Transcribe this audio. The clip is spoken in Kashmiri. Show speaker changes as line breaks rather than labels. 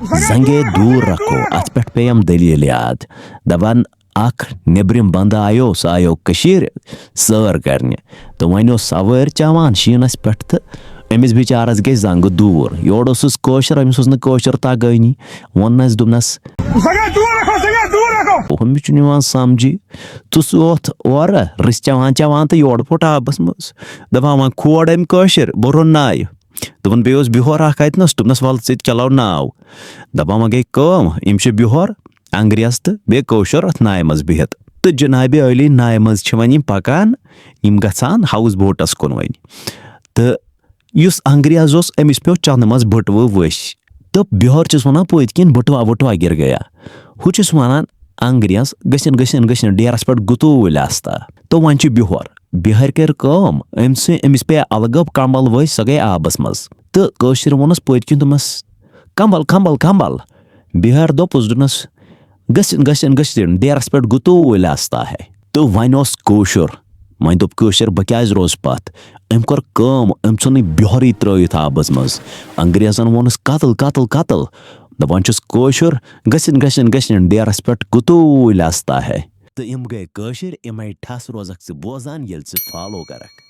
Zange दूर रखो अथ पे पेयम दलील याद दपान अख नेब्रिम बंद आयो सह आयो कशीर सर करने तो वन सवार चवान शीनस पे तो अमिस बिचारस गई जंग दूर योर कशर अमिस कशर तगनी वनस दोपनस अमिस समझी तुस ओत और रिस चवान चवान तो योर फोट आबस मज दपान वन खोड़ अम कशर बह रोन नाय दोपन बे बिहर अतनस दोपनस वल च चलो नाव दपान वन गई कम यम बिहर अंग्रेज तो बे कशर अथ नाय मज बिहत तो जनाब अली नाय मज वन पकान यम गसान हाउस बोटस कुन वन तो युस अंग्रेज अमिस पे चलने मज बटव वस तो बिहर चस वन पत किन बटवा वटवा गिर गया हु वन अंग्रेज गसन गसन गसन डेरस पे गुतूल आस्ता तो वन बिहर कर कम अमिस पे अलग कम्बल वस सह गई आबस मज तो कशर वोनस पत किन दोपस कम्बल कम्बल कम्बल बिहर दोपस दोपनस गसन गसन गसन डेरस पे गुतूल आस्ता है तो वन कशर वन दोप कशर बह क्या रोज पत अम कर कम अम सन बिहर त्रत आबस मज अंग्रेजन वोनस कतल कतल कतल दपान कशर गसन गसन गसन डेरस पे गुतूल आस्ता है तो यम गए कशर यम ठस रोजक बोजान ये फॉलो करक।